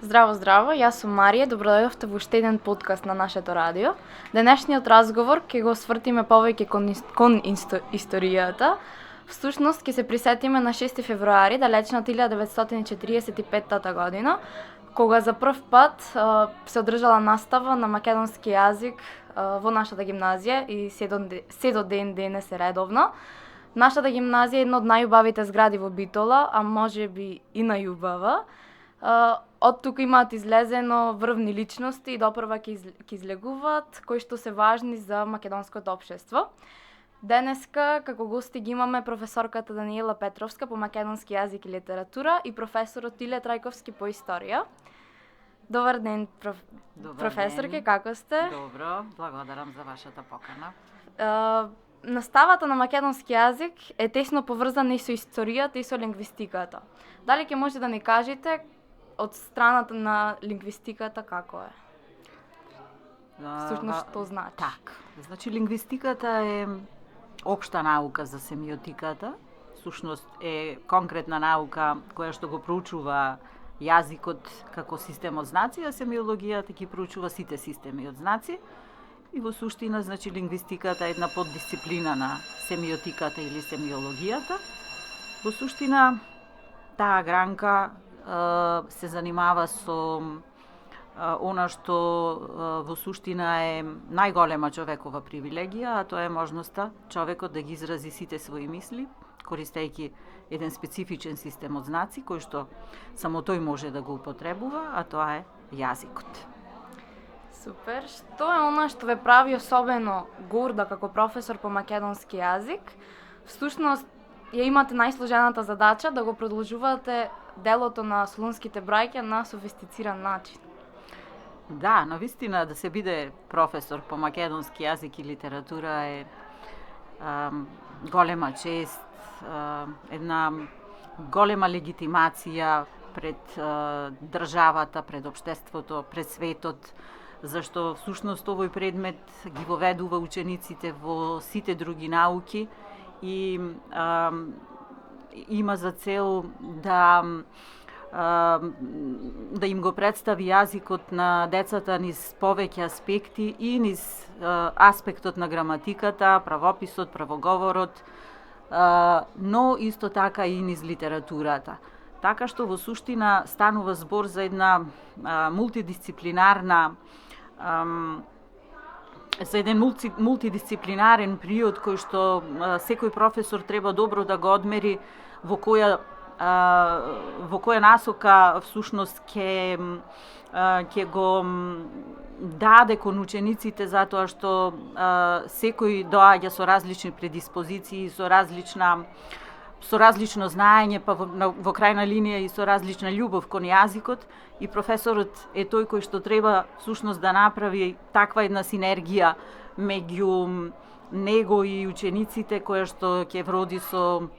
Здраво, здраво, јас сум Марија, добродојдовте во уште еден подкаст на нашето радио. Денешниот разговор ќе го свртиме повеќе кон историјата. Всушност ќе се присетиме на 6 февруари, далечната 1945 година, кога за прв пат се одржала настава на македонски јазик во нашата гимназија и се до ден денес е редовно. Нашата гимназија е една од најубавите згради во Битола, а може би и најубава. Од тука имаат излезено врвни личности и допрва ќе излегуваат, кои што се важни за македонското општество. Денеска, како гости ги имаме професорката Даниела Петровска по македонски јазик и литература и професорот Иле Трајковски по историја. Добар ден, професорке, како сте? Добро, благодарам за вашата покана. Наставата на македонски јазик е тесно поврзана и со историјата и со лингвистиката. Дали ќе може да ни кажете од страната на лингвистиката како е? Всушност што значи? Так, значи лингвистиката е општа наука за семиотиката. Всушност е конкретна наука која што го проучува јазикот како систем од знаци, а семиологијата ќе проучува сите системи од знаци. И во суштина, значи, лингвистиката е една поддисциплина на семиотиката или семиологијата. Во суштина, таа гранка се занимава со она што во суштина е најголема човекова привилегија, а тоа е можноста човекот да ги изрази сите своји мисли, користејќи еден специфичен систем од знаци, кој што само тој може да го употребува, а тоа е јазикот. Супер. Што е она што ве прави особено горда како професор по македонски јазик? Всушност, ја имате најсложената задача да го продолжувате делото на солунските браќа на софистициран начин. Да, навистина да се биде професор по македонски јазик и литература е голема чест, една голема легитимација пред државата, пред општеството, пред светот, зашто всушност овој предмет ги воведува учениците во сите други науки и има за цел да им го представи јазикот на децата низ повеќе аспекти и низ аспектот на граматиката, правописот, правоговорот, но исто така и низ литературата. Така што во суштина станува збор за една мултидисциплинарна за еден мултидисциплинарен приод кој што секој професор треба добро да го одмери во која насока всушност ќе го даде кон учениците, затоа што секој доаѓа со различни предиспозиции, со различно знаење, па во крајна линија и со различна љубов кон јазикот, и професорот е тој кој што треба всушност да направи таква една синергија меѓу него и учениците, која што ќе вроди со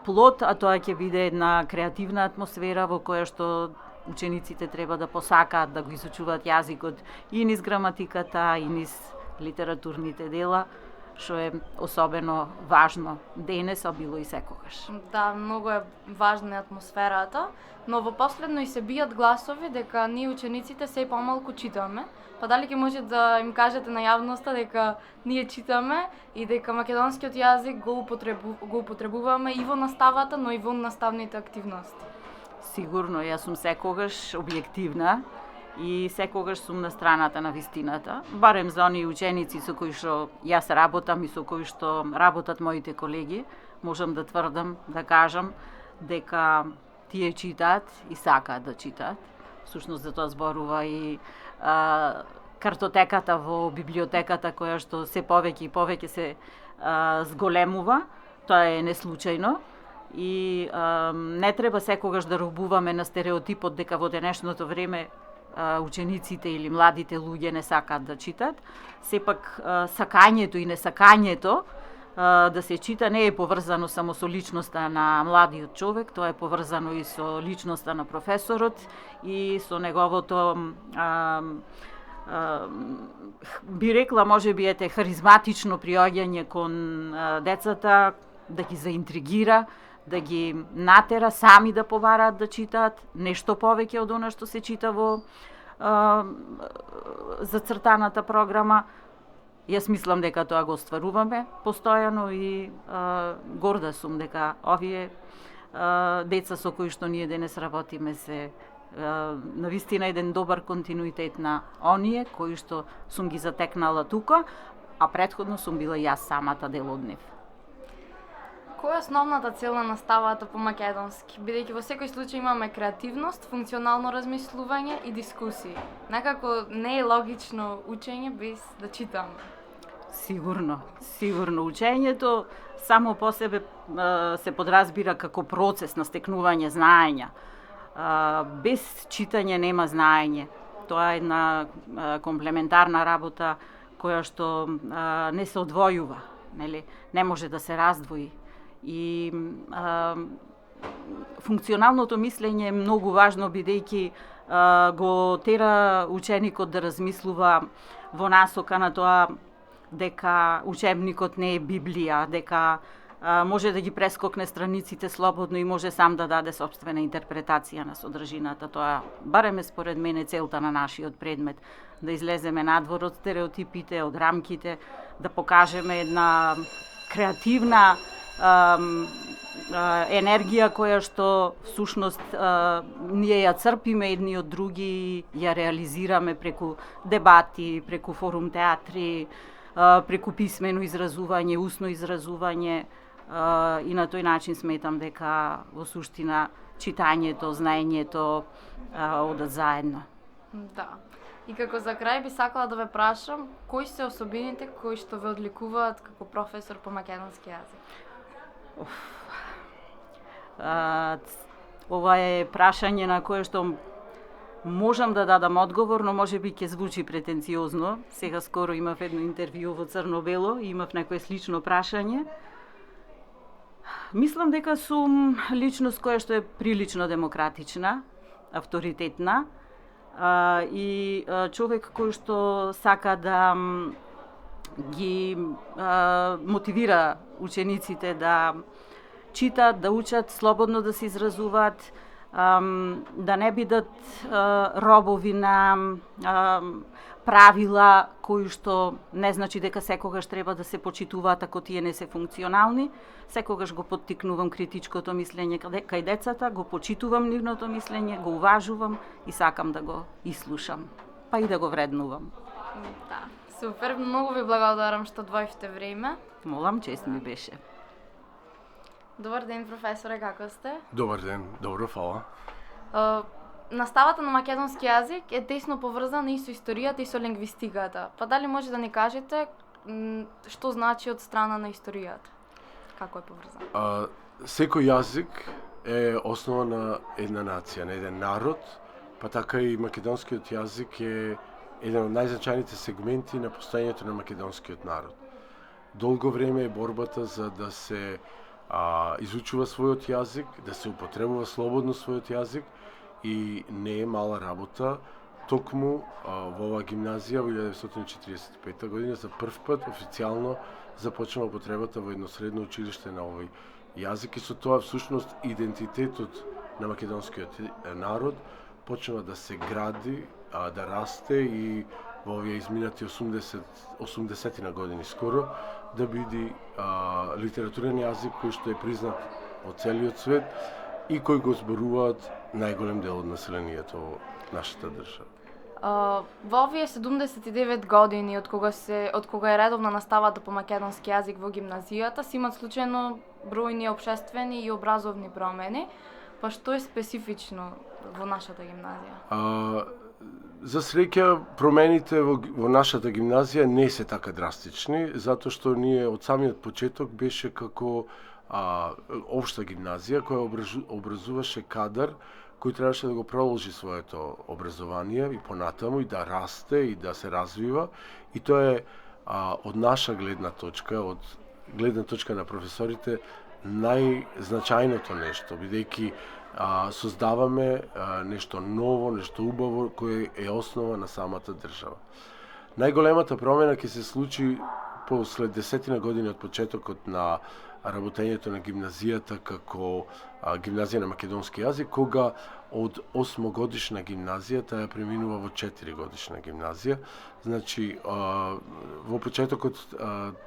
плод, а тоа ќе биде една креативна атмосфера во која што учениците треба да посакаат да го изучуваат јазикот и низ граматиката, и низ литературните дела, што е особено важно денес, а било и секогаш. Да, многу е важна атмосферата, но во последно и се бијат гласови дека ние учениците се помалку читаме. Па дали ќе може да им кажете на јавноста дека ние читаме и дека македонскиот јазик го употребуваме и во наставата, но и во наставните активности? Сигурно, јас сум секогаш објективна и секогаш сум на страната на вистината, барем за оние ученици со кои што јас работам и со кои што работат моите колеги, можам да тврдам, да кажам дека тие читаат и сакаат да читаат. Всушност за тоа зборува и картотеката во библиотеката, која што се повеќе и повеќе се зголемува. Тоа е неслучајно и не треба секогаш да робуваме на стереотипот дека во денешното време учениците или младите луѓе не сакаат да читат. Сепак сакањето и несакањето да се чита не е поврзано само со личноста на младиот човек, тоа е поврзано и со личноста на професорот и со неговото би рекла можеби харизматично приоѓање кон децата, да ги заинтригира, да ги натера сами да побараат да читаат нешто повеќе од она што се чита во зацртаната програма. Јас мислам дека тоа го остваруваме постојано и горда сум дека овие деца со кои што ние денес работиме се навистина еден добар континуитет на оние кои што сум ги затекнала тука, а претходно сум била јас самата дел од нив. Која е основната цел на наставата по македонски? Бидејќи во секој случај имаме креативност, функционално размислување и дискусии. Некако не е логично учење без да читаме. Сигурно. Учењето само по себе се подразбира како процес на стекнување знаења. Без читање нема знаење. Тоа е една комплементарна работа која што не се одвојува, нели? Не може да се раздвои. И функционалното мислење е многу важно, бидејќи го тера ученикот да размислува во насока на тоа дека учебникот не е Библија, дека може да ги прескокне страниците слободно и може сам да даде собствена интерпретација на содржината. Тоа барем според мене целта на нашиот предмет, да излеземе надвор од стереотипите, од рамките, да покажеме една креативна енергија која што всушност ние ја црпиме едни од други, ја реализираме преку дебати, преку форум театри, преку писмено изразување, усно изразување, и на тој начин сметам дека во суштина читањето, знаењето одат заедно. Да. И како за крај би сакала да ве прашам, кои се особините кои што ве одликуваат како професор по македонски јазик? Ова е прашање на кое што можам да дадам одговор, но можеби ќе звучи претенциозно. Сега скоро имав едно интервју во Црно-бело и имав некое слично прашање. Мислам дека сум личност која што е прилично демократична, авторитетна и човек кој што сака да ги мотивира учениците да читат, да учат, слободно да се изразуваат, да не бидат робови на правила кои што не значи дека секогаш треба да се почитуваат ако тие не се функционални. Секогаш го поттикнувам критичкото мислење кај децата, го почитувам нивното мислење, го уважувам и сакам да го ислушам, па и да го вреднувам. Да, супер, многу ви благодарам што одвоивте време. Молам, чест ми беше. Добар ден, професоре, како сте? Добар ден, добро, фала. Наставата на македонски јазик е тесно поврзана и со историјата и со лингвистиката. Па дали може да ни кажете што значи од страна на историјата? Како е поврзана? Секој јазик е основа на една нација, на еден народ, па така и македонскиот јазик е еден од најзначајните сегменти на постоењето на македонскиот народ. Долго време е борбата за да се изучува својот јазик, да се употребува слободно својот јазик и не е мала работа. Токму во оваа гимназија во 1945 година за прв пат официјално започна употребата во едно средно училиште на овој јазик и со тоа всушност идентитетот на македонскиот народ почнува да се гради, да расте и во овие изминати 80 на години скоро да биде литературен јазик кој што е признат од целиот свет и кој го зборуваат најголем дел од населението во нашата држава. Во овие 79 години од кога е редовна наставата по македонски јазик во гимназијата, се имат случајно бројни општествени и образовни промени, па што е специфично во нашата гимназија? За среќа, промените во нашата гимназија не се така драстични, затоа што ние од самиот почеток беше како општа гимназија која образуваше кадар кој требаше да го продолжи своето образование и понатаму и да расте и да се развива, и тоа е од наша гледна точка, од гледна точка на професорите, најзначајното нешто, бидејќи создаваме нешто ново, нешто убаво, кое е основа на самата држава. Најголемата промена ќе се случи после 10 години од почетокот на работењето на гимназијата како гимназија на македонски јазик, кога од 8-годишна гимназија таа ја преминува во 4-годишна гимназија. Значи, во почетокот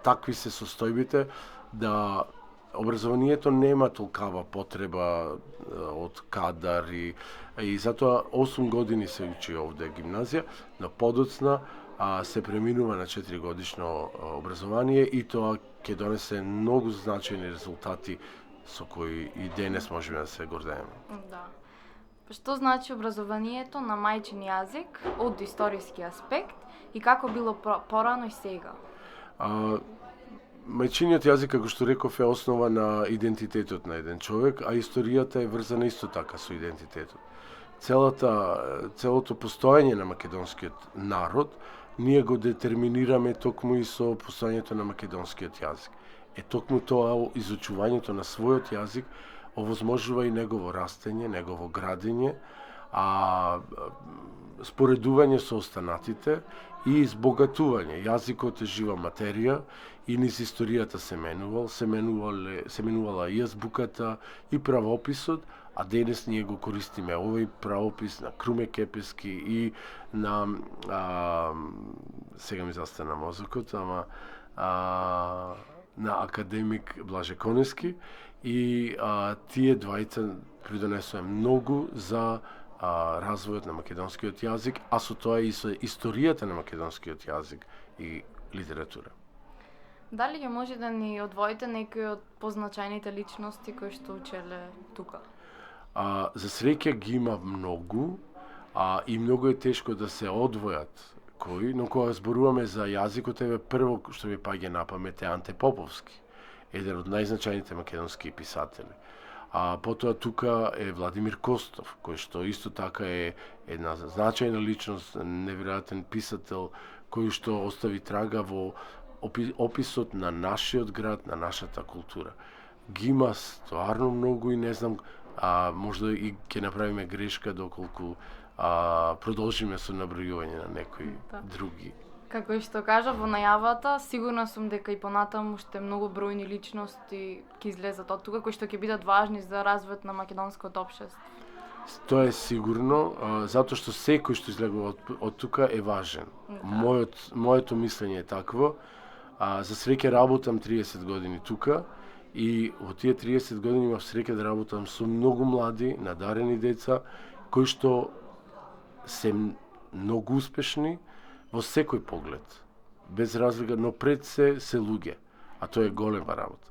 такви се состојбите да образованието нема толкава потреба од кадар и затоа 8 години се учи овде гимназија, но подоцна се преминува на 4-годишно образование и тоа ќе донесе многу значајни резултати со кои и денес можеме да се гордееме. Да. Што значи образованието на мајчин јазик од историски аспект и како било порано и сега? Мајчиниот јазик, како што реков, е основа на идентитетот на еден човек, а историјата е врзана исто така со идентитетот. Целото постоење на македонскиот народ ние го детерминираме токму и со постоењето на македонскиот јазик. Токму тоа, изучувањето на својот јазик, овозможува и негово растење, негово градење, споредување со останатите и избогатување. Јазикот е жива материја и низ историјата се менувала и азбуката и правописот, а денес ние го користиме овој правопис на Круме Кепески и на сега ми застана мозокот, на академик Блаже Конески и тие двајца придонесоа многу за развојот на македонскиот јазик, а со тоа и со историјата на македонскиот јазик и литература. Дали ќе може да ни одвоите некои од позначајните личности кои што учеле тука? За среќа ги има многу, и многу е тешко да се одвојат кои, но кога зборуваме за јазикот, прво што ми паѓа на памет е Анте Поповски, еден од најзначајните македонски писатели. Потоа тука е Владимир Костов, кој што исто така е една значајна личност, неверојатен писател, кој што остави трага во описот на нашиот град, на нашата култура. Ги има стварно многу и не знам, можда и ќе направиме грешка доколку продолжиме со набројување на некои други. Како и што кажа во најавата, сигурна сум дека и понатаму уште многу бројни личности ќе излезат од тука, кои што ќе бидат важни за развојот на македонското општество. Тоа е сигурно, затоа што секој што излегува од тука е важен. Моето мислење е такво. За среќа работам 30 години тука и во тие 30 години имав среќа да работам со многу млади, надарени деца, кои што се многу успешни во секој поглед, без разлика, но пред се луѓе, а тоа е голема работа.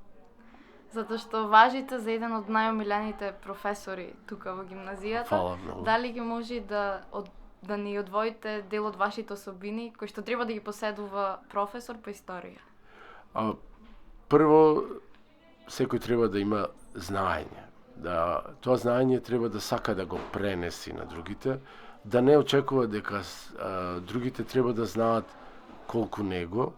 Затоа што важите за еден од најомилените професори тука во гимназијата. Фала многу. Дали ги може да ни одвоите дел од вашите особини кои што треба да ги поседува професор по историја? Прво, секој треба да има знаење. Тоа знаење треба да сака да го пренеси на другите, да не очекува дека другите треба да знаат колку него.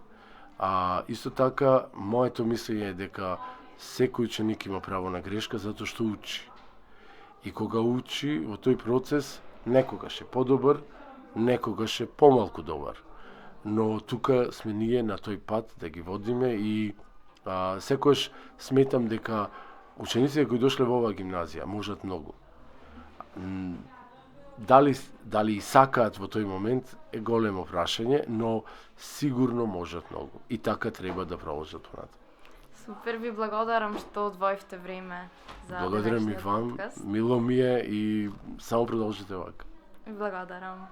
Исто така, моето мислење е дека секој ученик има право на грешка затоа што учи. И кога учи, во тој процес, некогаш е подобар, некогаш е помалку добар. Но тука сме ние на тој пат да ги водиме и секогаш сметам дека учениците кои дошле во оваа гимназија можат многу. Дали и сакаат во тој момент е големо прашање, но сигурно можат многу. И така треба да продолжат понатаму. Супер, ви благодарам што одвоивте време за Благодарам и денешниот вам, подкаст. мило ми е и само продолжите вака. Ви благодарам.